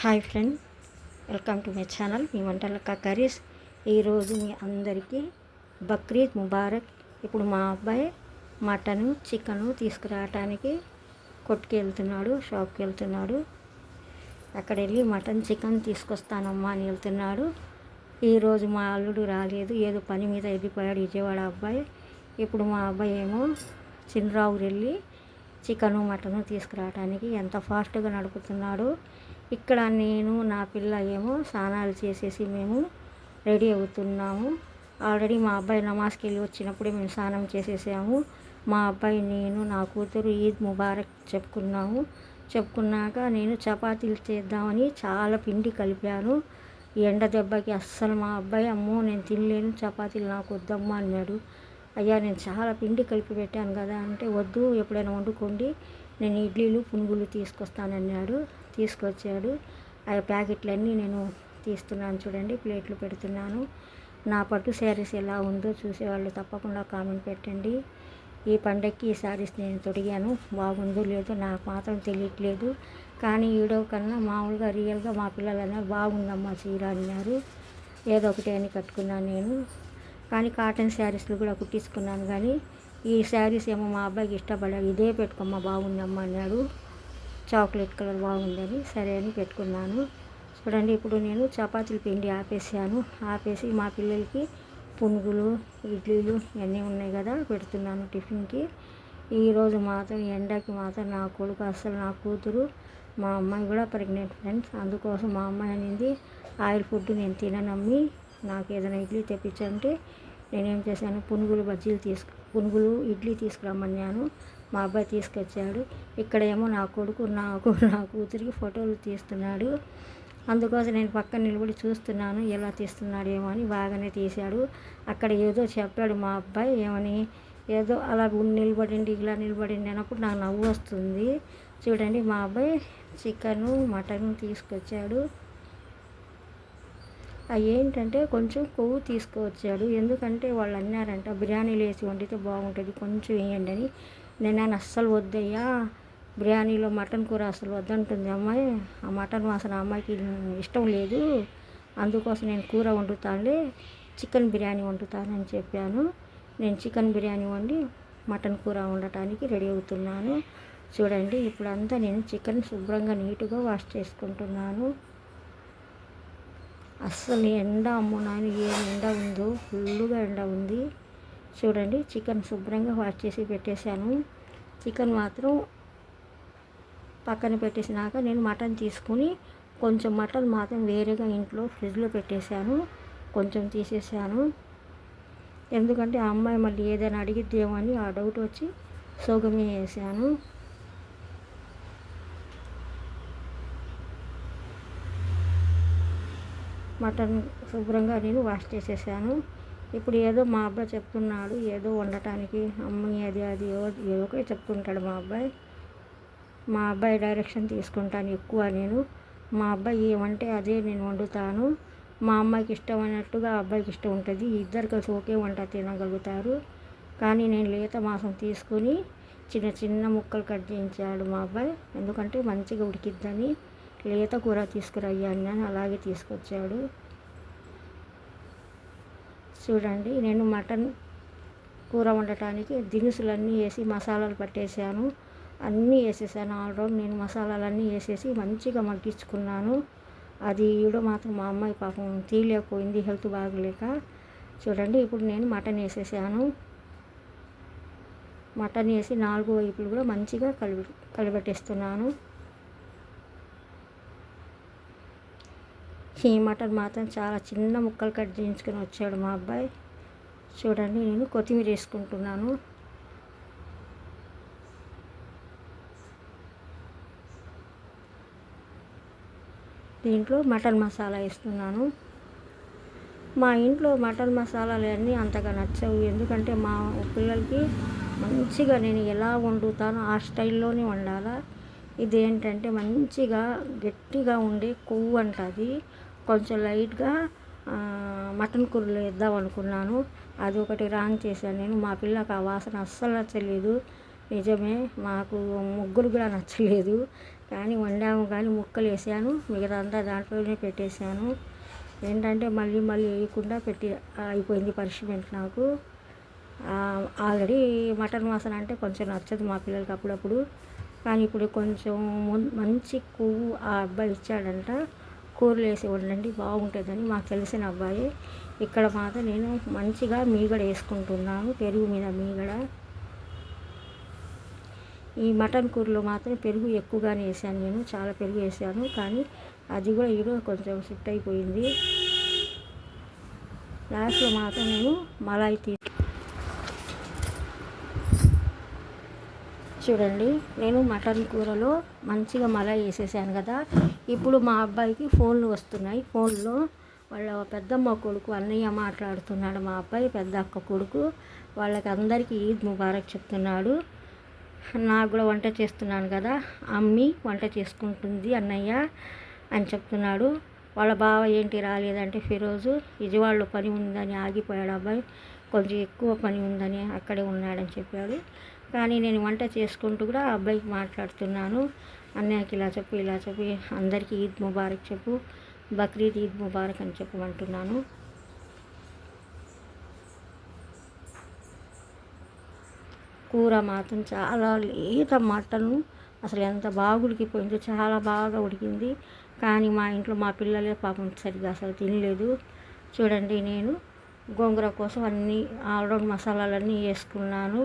Hi friend, welcome to my channel మీ వంటల curries. ఈరోజు మీ అందరికీ బక్రీద్ ముబారక్. ఇప్పుడు మా అబ్బాయి మటను చికెను తీసుకురావటానికి కొట్టుకు వెళ్తున్నాడు, షాప్కి వెళ్తున్నాడు. అక్కడ వెళ్ళి మటన్ చికెన్ తీసుకొస్తానమ్మా అని వెళ్తున్నాడు. ఈరోజు మా అల్లుడు రాలేదు, ఏదో పని మీద వెళ్ళిపోయాడు విజయవాడ అబ్బాయి. ఇప్పుడు మా అబ్బాయి ఏమో చిన్నరావు వెళ్ళి చికెను మటను తీసుకురావడానికి ఎంత ఫాస్ట్గా నడుపుతున్నాడు. ఇక్కడ నేను నా పిల్ల ఏమో స్నానాలు చేసేసి మేము రెడీ అవుతున్నాము. ఆల్రెడీ మా అబ్బాయి నమాజ్కి వెళ్ళి వచ్చినప్పుడే మేము స్నానం చేసేసాము. మా అబ్బాయి నేను నా కూతురు ఈద్ ముబారక్ చెప్పుకున్నాక నేను చపాతీలు చేద్దామని చాలా పిండి కలిపాను. ఎండ దెబ్బకి అస్సలు మా అబ్బాయి అమ్మో నేను తినలేను, చపాతీలు నాకు వద్దమ్మా అన్నాడు. అయ్యా నేను చాలా పిండి కలిపి పెట్టాను కదా అంటే, వద్దు ఎప్పుడైనా వండుకోండి, నేను ఇడ్లీలు పునుగులు తీసుకొస్తానన్నాడు. తీసుకొచ్చాడు. ఆ ప్యాకెట్లన్నీ నేను తీస్తున్నాను చూడండి, ప్లేట్లు పెడుతున్నాను. నా పట్టు శారీస్ ఎలా ఉందో చూసేవాళ్ళు తప్పకుండా కామెంట్ పెట్టండి. ఈ పండగకి ఈ శారీస్ నేను తొడిగాను, బాగుందో లేదో నాకు మాత్రం తెలియట్లేదు. కానీ వీడియో కన్నా మామూలుగా రియల్గా మా పిల్లలు అన్నారు బాగుందమ్మా చీర అన్నారు. ఏదో ఒకటి అని కట్టుకున్నాను నేను. కానీ కాటన్ శారీస్లు కూడా కుట్టించుకున్నాను. కానీ ఈ శారీస్ ఏమో మా అబ్బాయికి ఇష్టపడ్డాడు. ఇదే పెట్టుకోమ్మా బాగుందమ్మా అన్నాడు, చాక్లెట్ కలర్ బాగుందని. సరే అని పెట్టుకున్నాను. చూడండి ఇప్పుడు నేను చపాతీల పిండి ఆపేసి మా పిల్లలకి పునుగులు ఇడ్లీలు ఇవన్నీ ఉన్నాయి కదా పెడుతున్నాను టిఫిన్కి. ఈరోజు మాత్రం ఎండకి మాత్రం నా కొడుకు అస్సలు, నా కూతురు, మా అమ్మాయి కూడా ప్రెగ్నెంట్ ఫ్రెండ్స్. అందుకోసం మా అమ్మాయి అనింది ఆయిల్ ఫుడ్ నేను తిననమ్మి, నాకు ఏదైనా ఇడ్లీ తెప్పించంటే నేనేం చేశాను, పునుగులు ఇడ్లీ తీసుకురమ్మన్నాను. మా అబ్బాయి తీసుకొచ్చాడు. ఇక్కడ ఏమో నా కొడుకు నా కూతురికి ఫోటోలు తీస్తున్నాడు. అందుకోసం నేను పక్కన నిలబడి చూస్తున్నాను ఎలా తీస్తున్నాడేమో అని. బాగానే తీశాడు. అక్కడ ఏదో చెప్పాడు మా అబ్బాయి, ఏమని ఏదో అలా నిలబడండి ఇలా నిలబడండి అన్నప్పుడు నాకు నవ్వు వస్తుంది. చూడండి మా అబ్బాయి చికెను మటను తీసుకొచ్చాడు. అవి ఏంటంటే కొంచెం కొవ్వు తీసుకువచ్చాడు. ఎందుకంటే వాళ్ళు అన్నారంట బిర్యానీలో వేసి వండితే బాగుంటుంది, కొంచెం వేయండి అని. నేను అస్సలు వద్దయ్యా, బిర్యానీలో మటన్ కూర అసలు వద్దంటుంది అమ్మాయి, ఆ మటన్ వాసన అమ్మాయికి ఇష్టం లేదు, అందుకోసం నేను కూర వండుతానులే, చికెన్ బిర్యానీ వండుతానని చెప్పాను. నేను చికెన్ బిర్యానీ వండి మటన్ కూర వండటానికి రెడీ అవుతున్నాను. చూడండి ఇప్పుడంతా నేను చికెన్ శుభ్రంగా నీట్గా వాష్ చేసుకుంటున్నాను. అస్సలు ఎండ అమ్మో నాయన ఏం ఎండ ఉందో, ఫుల్లుగా ఎండ ఉంది. చూడండి చికెన్ శుభ్రంగా వాష్ చేసి పెట్టేశాను. చికెన్ మాత్రం పక్కన పెట్టేసినాక నేను మటన్ తీసుకుని కొంచెం మటన్ మాత్రం వేరేగా ఇంట్లో ఫ్రిడ్జ్లో పెట్టేశాను, కొంచెం తీసేసాను. ఎందుకంటే ఆ అమ్మాయి మళ్ళీ ఏదైనా అడిగిద్దేమో అని ఆ డౌట్ వచ్చి సోగమే వేసాను. మటన్ శుభ్రంగా నేను వాష్ చేసేసాను. ఇప్పుడు ఏదో మా అబ్బాయి చెప్తున్నాడు ఏదో వండటానికి, అమ్మాయి అది ఏదో ఒకటి చెప్తుంటాడు మా అబ్బాయి డైరెక్షన్ తీసుకుంటాను ఎక్కువ నేను. మా అబ్బాయి ఏమంటే అదే నేను వండుతాను. మా అమ్మాయికి ఇష్టమైనట్టుగా అబ్బాయికి ఇష్టం ఉంటుంది, ఇద్దరు కలిసి ఒకే వంట తినగలుగుతారు. కానీ నేను లేత మాంసం తీసుకుని చిన్న చిన్న ముక్కలు కట్ చేయించాడు మా అబ్బాయి, ఎందుకంటే మంచిగా ఉడికిద్దని. లేత కూర తీసుకురయ్యాను అని అలాగే తీసుకొచ్చాడు. చూడండి నేను మటన్ కూర వండటానికి దినుసులన్నీ వేసి మసాలాలు పట్టేసాను, అన్నీ వేసేసాను. ఆల్రౌండ్ నేను మసాలాలన్నీ వేసేసి మంచిగా మగ్గించుకున్నాను. అది ఈడ మాత్రం మా అమ్మాయి పాపం తీయలేకపోయింది, హెల్త్ బాగలేక. చూడండి ఇప్పుడు నేను మటన్ వేసేసాను. మటన్ వేసి 4 వైపులు కూడా మంచిగా కలిపెట్టేస్తున్నాను. ఈ మటన్ మాత్రం చాలా చిన్న ముక్కలు కట్ చేయించుకొని వచ్చాడు మా అబ్బాయి. చూడండి నేను కొత్తిమీర వేసుకుంటున్నాను. దీంట్లో మటన్ మసాలా వేస్తున్నాను. మా ఇంట్లో మటన్ మసాలాలు అన్నీ అంతగా నచ్చవు, ఎందుకంటే మా పిల్లలకి మంచిగా నేను ఎలా వండుతానో ఆ స్టైల్లోనే వండాలా. ఇదేంటంటే మంచిగా గట్టిగా ఉండే కొవ్వు అంటుంది, కొంచెం లైట్గా మటన్ కూరలో వేద్దాం అనుకున్నాను, అది ఒకటి రాంగ్ చేశాను నేను. మా పిల్లకి ఆ వాసన అస్సలు నచ్చలేదు, నిజమే. మాకు ముగ్గురు కూడా నచ్చలేదు. కానీ వండాము కానీ ముక్కలు వేసాను, మిగతా అంతా దాంట్లోనే పెట్టేశాను. ఏంటంటే మళ్ళీ మళ్ళీ వేయకుండా అయిపోయింది పనిష్మెంట్ నాకు. ఆల్రెడీ మటన్ వాసన అంటే కొంచెం నచ్చదు మా పిల్లలకి అప్పుడప్పుడు. కానీ ఇప్పుడు కొంచెం మంచి కొవ్వు ఆ అబ్బాయి ఇచ్చాడంట, కూరలు వేసి వండండి బాగుంటుందని. మాకు తెలిసిన అబ్బాయి. ఇక్కడ మాత్రం నేను మంచిగా మీగడ వేసుకుంటున్నాను, పెరుగు మీద మీగడ. ఈ మటన్ కూరలో మాత్రం పెరుగు ఎక్కువగానే వేసాను, నేను చాలా పెరుగు వేసాను. కానీ అది కూడా ఈరోజు కొంచెం సిట్ అయిపోయింది. లాస్ట్లో మాత్రం నేను మలాయి చూడండి, నేను మటన్ కూరలో మంచిగా మలాయి వేసేసాను కదా. ఇప్పుడు మా అబ్బాయికి ఫోన్లు వస్తున్నాయి. ఫోన్లో వాళ్ళ పెద్దమ్మ కొడుకు అన్నయ్య మాట్లాడుతున్నాడు. మా అబ్బాయి పెద్ద అక్క కొడుకు, వాళ్ళకి అందరికీ ఈద్ ముబారక్ చెప్తున్నాడు. నాకు కూడా వంట చేస్తున్నాను కదా, అమ్మి వంట చేసుకుంటుంది అన్నయ్య అని చెప్తున్నాడు. వాళ్ళ బావ ఏంటి రాలేదంటే ఫిరోజు విజయవాడలో పని ఉందని ఆగిపోయాడు. అబ్బాయి కొంచెం ఎక్కువ పని ఉందని అక్కడే ఉన్నాడని చెప్పాడు. కానీ నేను వంట చేసుకుంటూ కూడా ఆ అబ్బాయికి మాట్లాడుతున్నాను. అన్నయ్యకి ఇలా చెప్పు, ఇలా చెప్పు, అందరికీ ఈద్ ముబారక్ చెప్పు, బక్రీద్ ఈద్ ముబారక్ అని చెప్పమంటున్నాను. కూర మాత్రం చాలా లేత మటన్, అసలు ఎంత బాగా ఉడికిపోయిందో, చాలా బాగా ఉడికింది. కానీ మా ఇంట్లో మా పిల్లలే పాపం సరిగ్గా అసలు తినలేదు. చూడండి, నేను గోంగూర కోసం అన్నీ ఆల్రౌండ్ మసాలాలన్నీ వేసుకున్నాను.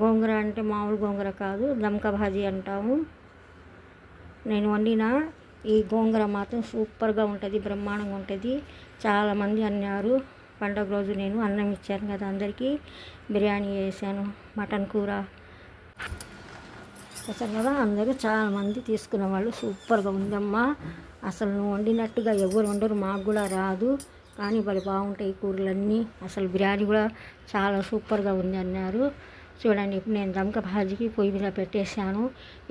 గోంగూర అంటే మామూలు గోంగూర కాదు, దమ్కా భాజీ అంటాము. నేను వండిన ఈ గోంగూర మాత్రం సూపర్గా ఉంటుంది, బ్రహ్మాండంగా ఉంటుంది. చాలామంది అన్నారు. పండగ రోజు నేను అన్నం ఇచ్చాను కదా అందరికీ, బిర్యానీ వేసాను, మటన్ కూర అసలు కదా. అందరూ చాలామంది తీసుకున్న వాళ్ళు సూపర్గా ఉందమ్మా, అసలు నువ్వు వండినట్టుగా ఎవరు వండరు, మాకు కూడా రాదు, కానీ వాళ్ళు బాగుంటాయి కూరలన్నీ. అసలు బిర్యానీ కూడా చాలా సూపర్గా ఉంది అన్నారు. చూడండి, ఇప్పుడు నేను దమ్కా భాజీకి పొయ్యి మీద పెట్టేశాను.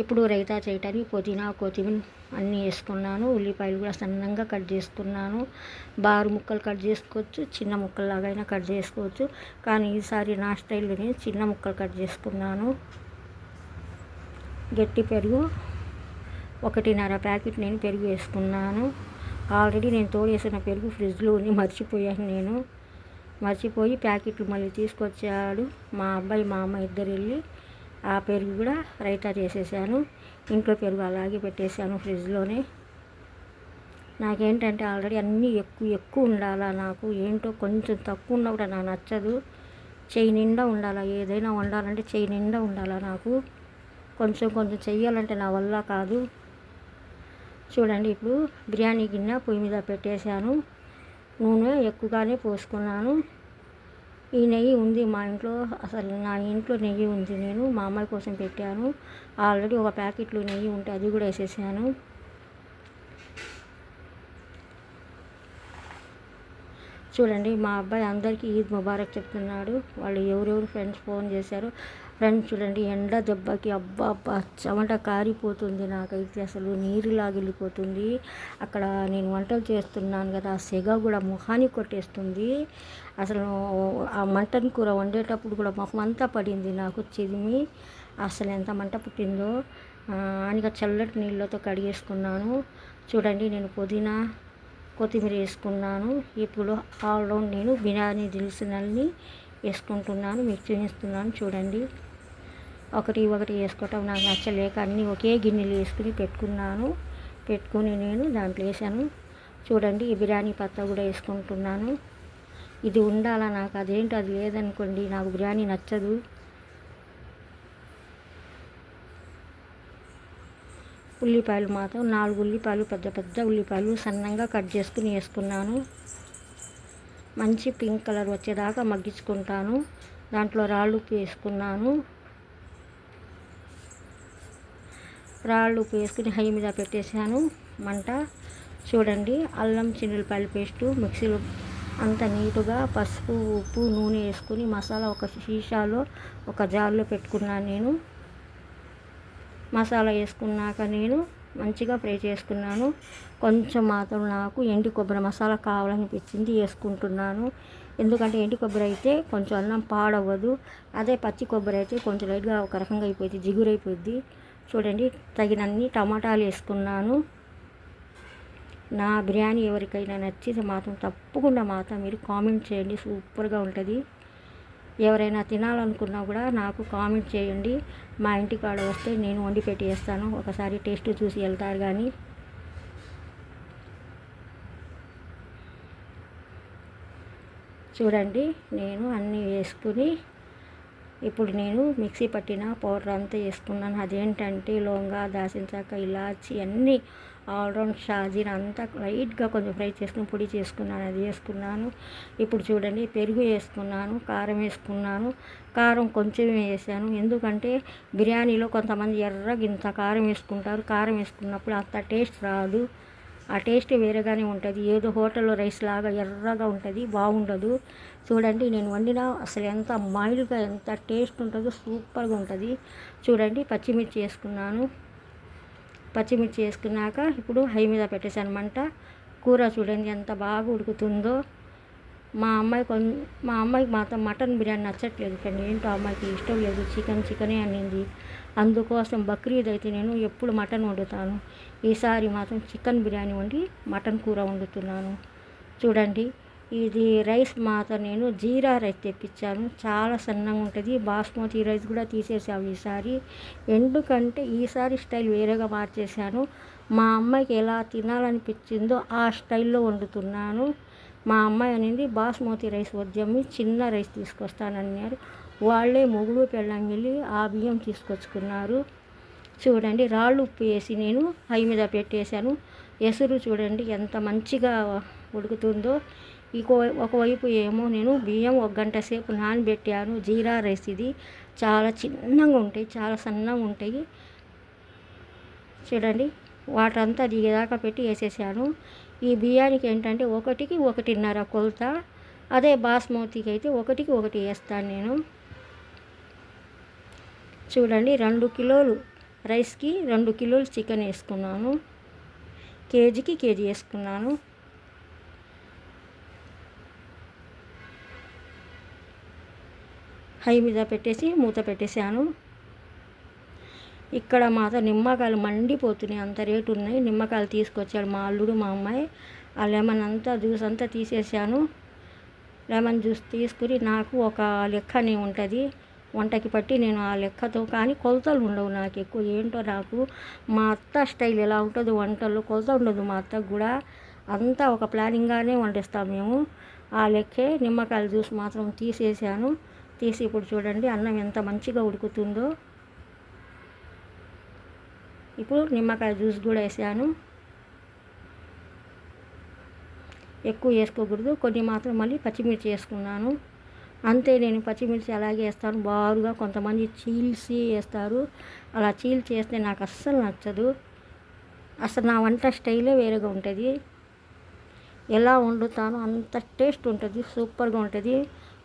ఇప్పుడు రైతా చేయటానికి పుదీనా కొత్తిమీర అన్నీ వేసుకున్నాను. ఉల్లిపాయలు కూడా సన్నంగా కట్ చేసుకున్నాను. బారు ముక్కలు కట్ చేసుకోవచ్చు, చిన్న ముక్కల్లాగైనా కట్ చేసుకోవచ్చు. కానీ ఈసారి నా స్టైల్లో నేను చిన్న ముక్కలు కట్ చేసుకున్నాను. గట్టి పెరుగు 1.5 ప్యాకెట్ నేను పెరుగు వేసుకున్నాను. ఆల్రెడీ నేను తోడేసిన పెరుగు ఫ్రిడ్జ్లో ఉంది, మర్చిపోయి ప్యాకెట్లు మళ్ళీ తీసుకొచ్చాడు మా అబ్బాయి, మా అమ్మ ఇద్దరు వెళ్ళి. ఆ పెరుగు కూడా రైతా చేసేసాను. ఇంట్లో పెరుగు అలాగే పెట్టేశాను ఫ్రిడ్జ్లోనే. నాకేంటంటే ఆల్రెడీ అన్నీ ఎక్కువ ఉండాలా, నాకు ఏంటో కొంచెం తక్కువ ఉన్నా కూడా నాకు నచ్చదు. చెయ్యి నిండా ఉండాలా, ఏదైనా వండాలంటే చెయ్యి నిండా ఉండాలా. నాకు కొంచెం చెయ్యాలంటే నా వల్ల కాదు. చూడండి, ఇప్పుడు బిర్యానీ గిన్నె పొయ్యి మీద పెట్టేశాను. నూనె ఎక్కువగానే పోసుకున్నాను. ఈ నెయ్యి ఉంది మా ఇంట్లో, అసలు నా ఇంట్లో నెయ్యి ఉంది, నేను మా అమ్మాయి కోసం పెట్టాను. ఆల్రెడీ 1 ప్యాకెట్లో నెయ్యి ఉంటే అది కూడా వేసేసాను. చూడండి, మా అబ్బాయి అందరికీ ఈద్ ముబారక్ చెప్తున్నాడు. వాళ్ళు ఎవరెవరు ఫ్రెండ్స్ ఫోన్ చేశారు. ఫ్రెండ్స్ చూడండి, ఎండ దెబ్బకి అబ్బా చెమట కారిపోతుంది, నాకైతే అసలు నీరులాగా వెళ్ళిపోతుంది. అక్కడ నేను వంటలు చేస్తున్నాను కదా, ఆ సెగ కూడా ముఖానికి కొట్టేస్తుంది. అసలు ఆ మటన్ కూర వండేటప్పుడు కూడా ముఖం అంతా పడింది నాకు, చిదిమి అసలు ఎంత మంట పుట్టిందో. అని చల్లటి నీళ్ళతో కడిగేసుకున్నాను. చూడండి, నేను పుదీనా కొత్తిమీర వేసుకున్నాను. ఇప్పుడు ఆల్రౌండ్ నేను బిర్యానీ దినుసులన్నీ వేసుకుంటున్నాను, మీకు చూపిస్తున్నాను. చూడండి, ఒకటి వేసుకోవటం నాకు నచ్చలేక అన్నీ ఒకే గిన్నెలు వేసుకుని పెట్టుకుని నేను దాంట్లో వేసాను. చూడండి, ఈ బిర్యానీ పత్తా కూడా వేసుకుంటున్నాను. ఇది ఉండాలా నాకు, అదేంటి అది లేదనుకోండి నాకు బిర్యానీ నచ్చదు. ఉల్లిపాయలు మాత్రం 4 ఉల్లిపాయలు, పెద్ద ఉల్లిపాయలు సన్నంగా కట్ చేసుకుని వేసుకున్నాను. మంచి పింక్ కలర్ వచ్చేదాకా మగ్గించుకుంటాను. దాంట్లో రాళ్ళు ఉప్పు వేసుకున్నాను. రాళ్ళు ఉప్పు వేసుకుని హై మీద పెట్టేసాను మంట. చూడండి, అల్లం చిన్నులపాయల పేస్టు మిక్సీలో అంత నీటుగా పసుపు ఉప్పు నూనె వేసుకుని మసాలా ఒక సీసాలో ఒక జార్లో పెట్టుకున్నాను నేను. మసాలా వేసుకున్నాక నేను మంచిగా ఫ్రై చేసుకున్నాను. కొంచెం మాత్రం నాకు ఎండు కొబ్బరి మసాలా కావాలనిపించింది, వేసుకుంటున్నాను. ఎందుకంటే ఎండు కొబ్బరి అయితే కొంచెం అన్నం పాడవ్వదు, అదే పచ్చి కొబ్బరి అయితే కొంచెం లైట్గా ఒక రకంగా అయిపోయింది, జిగురైపోద్ది. చూడండి తగినన్ని టమాటాలు వేసుకున్నాను. నా బిర్యానీ ఎవరికైనా నచ్చితే మాత్రం తప్పకుండా మాత్రం మీరు కామెంట్ చేయండి, సూపర్గా ఉంటుంది. ఎవరైనా తినాలనుకున్నా కూడా నాకు కామెంట్ చేయండి. మా ఇంటికాడ వస్తే నేను వండి పెట్టి వేస్తాను, ఒకసారి టేస్ట్ చూసి వెళ్తారు. కానీ చూడండి నేను అన్నీ వేసుకుని ఇప్పుడు నేను మిక్సీ పట్టిన పౌడర్ అంతా వేసుకున్నాను. అదేంటంటే లవంగ, దాల్చిన చెక్క, ఇలాచి అన్నీ ఆల్రౌండ్ షాజీన్ అంతా లైట్గా కొంచెం ఫ్రై చేసుకుని పొడి చేసుకున్నాను, అది వేసుకున్నాను. ఇప్పుడు చూడండి పెరుగు వేసుకున్నాను, కారం వేసుకున్నాను. కారం కొంచెమే వేసాను, ఎందుకంటే బిర్యానీలో కొంతమంది ఎర్రగా ఇంత కారం వేసుకుంటారు. కారం వేసుకున్నప్పుడు అంత టేస్ట్ రాదు, ఆ టేస్ట్ వేరేగానే ఉంటుంది. ఏదో హోటల్లో రైస్ లాగా ఎర్రగా ఉంటుంది, బాగుండదు. చూడండి నేను వండిన అసలు ఎంత మైల్డ్గా ఎంత టేస్ట్ ఉంటుందో, సూపర్గా ఉంటుంది. చూడండి పచ్చిమిర్చి వేసుకున్నాను. పచ్చిమిర్చి వేసుకున్నాక ఇప్పుడు హై మీద పెట్టేసాను మంట. కూర చూడండి ఎంత బాగా ఉడుకుతుందో. మా అమ్మాయికి మాత్రం మటన్ బిర్యానీ నచ్చట్లేదు కానీ ఏంటో అమ్మాయికి ఇష్టం లేదు, చికెనే అనింది. అందుకోసం బక్రీద్ అయితే నేను ఎప్పుడు మటన్ వండుతాను, ఈసారి మాత్రం చికెన్ బిర్యానీ వండి మటన్ కూర వండుతున్నాను. చూడండి ఇది రైస్ మాత్రం నేను జీరా రైస్ తెప్పించాను, చాలా సన్నగా ఉంటుంది. బాస్మతి రైస్ కూడా తీసేసాము ఈసారి, ఎందుకంటే ఈసారి స్టైల్ వేరేగా మార్చేశాను. మా అమ్మాయికి ఎలా తినాలనిపించిందో ఆ స్టైల్లో వండుతున్నాను. మా అమ్మాయి అనేది బాస్మతి రైస్ వద్దని చిన్న రైస్ తీసుకొస్తానన్నారు. వాళ్ళే మొగుడు పెళ్ళాం వెళ్ళి ఆ బియ్యం తీసుకొచ్చుకున్నారు. చూడండి రాళ్ళు ఉప్పు వేసి నేను హై మీద పెట్టేశాను. ఎసురు చూడండి ఎంత మంచిగా ఉడుకుతుందో. ఒకవైపు ఏమో నేను బియ్యం 1 గంట సేపు నానబెట్టాను. జీరా రైస్ ఇది చాలా చిన్నగా ఉంటాయి, చాలా సన్నగా ఉంటాయి. చూడండి వాటర్ అంతా దిగేదాకా పెట్టి వేసేసాను. ఈ బియ్యానికి ఏంటంటే 1కి 1.5 కొలత, అదే బాస్మతికి అయితే 1కి 1 వేస్తాను నేను. చూడండి 2 కిలోలు రైస్కి 2 కిలోలు చికెన్ వేసుకున్నాను, కేజీకి కేజీ వేసుకున్నాను. హై మీద పెట్టేసి మూత పెట్టేశాను. ఇక్కడ మాత్రం నిమ్మకాయలు మండిపోతున్నాయి, అంత రేటు ఉన్నాయి. నిమ్మకాయలు తీసుకొచ్చాడు మా అల్లుడు మా అమ్మాయి. ఆ లెమన్ అంతా జ్యూస్ అంతా తీసేసాను. లెమన్ జ్యూస్ తీసుకుని నాకు ఒక లెక్కనే ఉంటుంది వంటకి పట్టి, నేను ఆ లెక్కతో కానీ కొలతలు ఉండవు నాకు ఎక్కువ. ఏంటో నాకు మా అత్త స్టైల్ ఎలా ఉంటుందో వంటల్లో కొలత ఉండదు. మా అత్తకు కూడా అంతా ఒక ప్లానింగ్గానే వండిస్తాం మేము. ఆ లెక్కే నిమ్మకాయల జ్యూస్ మాత్రం తీసేసాను. తీసి ఇప్పుడు చూడండి అన్నం ఎంత మంచిగా ఉడుకుతుందో. ఇప్పుడు నిమ్మకాయ జ్యూస్ కూడా వేసాను. ఎక్కువ వేసుకోకూడదు, కొన్ని మాత్రం మళ్ళీ పచ్చిమిర్చి వేసుకున్నాను అంతే. నేను పచ్చిమిర్చి అలాగే వేస్తాను బారుగా. కొంతమంది చీల్చి వేస్తారు, అలా చీల్చి వేస్తే నాకు అస్సలు నచ్చదు. అసలు నా వంట స్టైలే వేరేగా ఉంటుంది. ఎలా వండుతానో అంత టేస్ట్ ఉంటుంది, సూపర్గా ఉంటుంది.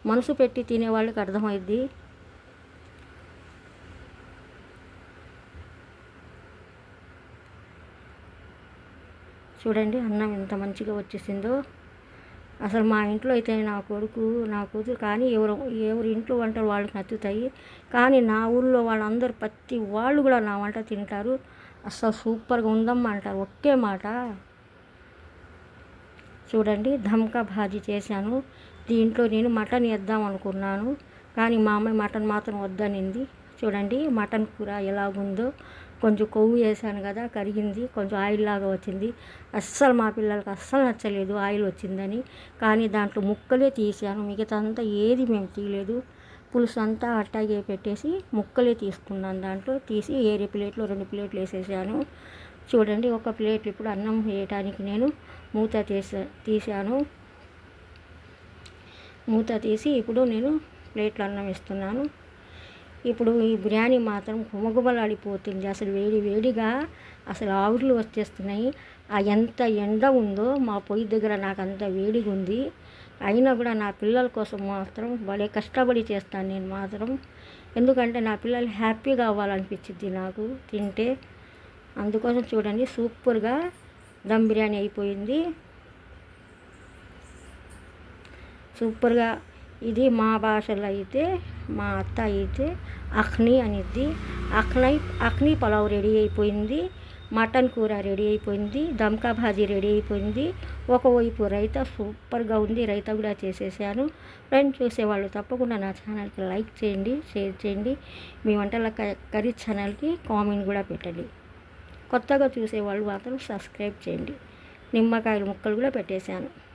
మనసు పెట్టి తినే వాళ్ళకి అర్థమైద్ది. చూడండి అన్నం ఎంత మంచిగా వచ్చేసిందో. అసలు మా ఇంట్లో అయితే నా కొడుకు నా కూతురు కానీ ఎవరి ఇంట్లో వంటలు వాళ్ళకి నచ్చుతాయి. కానీ నా ఊళ్ళో వాళ్ళందరూ ప్రతి వాళ్ళు కూడా నా వంట తింటారు. అసలు సూపర్గా ఉందమ్మా అంటారు ఒకే మాట. చూడండి ధమ్కా భాజీ చేశాను. దీంట్లో నేను మటన్ వేద్దాం అనుకున్నాను, కానీ మా అమ్మాయి మటన్ మాత్రం వద్దనింది. చూడండి మటన్ కూర ఎలాగుందో. కొంచెం కొవ్వు వేసాను కదా, కరిగింది, కొంచెం ఆయిల్ లాగా వచ్చింది. అస్సలు మా పిల్లలకి అస్సలు నచ్చలేదు ఆయిల్ వచ్చిందని. కానీ దాంట్లో ముక్కలే తీసాను, మిగతా అంతా ఏది మేము తీయలేదు. పులుసు అంతా అట్టాగే పెట్టేసి ముక్కలే తీసుకున్నాను. దాంట్లో తీసి ఏరే ప్లేట్లో 2 ప్లేట్లు వేసేసాను. చూడండి ఒక ప్లేట్ ఇప్పుడు అన్నం వేయటానికి నేను మూత తీసాను. మూత తీసి ఇప్పుడు నేను ప్లేట్లో అన్నం ఇస్తున్నాను. ఇప్పుడు ఈ బిర్యానీ మాత్రం గుమగుమలాడిపోతుంది. అసలు వేడిగా అసలు ఆవిర్లు వచ్చేస్తున్నాయి. ఎంత ఎండ ఉందో మా పొయ్యి దగ్గర, నాకు అంత వేడిగా ఉంది. అయినా కూడా నా పిల్లల కోసం మాత్రం భలే కష్టపడి చేస్తాను నేను మాత్రం. ఎందుకంటే నా పిల్లలు హ్యాపీగా అవ్వాలనిపించింది నాకు తింటే. అందుకోసం చూడండి సూపర్గా దమ్ బిర్యానీ అయిపోయింది. సూపర్గా ఇది మా భాషలో అయితే మా అత్త అయితే అఖ్ని అనిద్ది. అఖ్ని పలావ్ రెడీ అయిపోయింది. మటన్ కూర రెడీ అయిపోయింది. దమ్కా భాజీ రెడీ అయిపోయింది. ఒకవైపు రైతా సూపర్గా ఉంది. రైతా కూడా చేసేసాను. ఫ్రెండ్స్, చూసేవాళ్ళు తప్పకుండా నా ఛానల్కి లైక్ చేయండి, షేర్ చేయండి. మీ వంటల కర్రీ ఛానల్కి కామెంట్ కూడా పెట్టండి. కొత్తగా చూసేవాళ్ళు మాత్రం సబ్స్క్రైబ్ చేయండి. నిమ్మకాయల ముక్కలు కూడా పెట్టేశాను.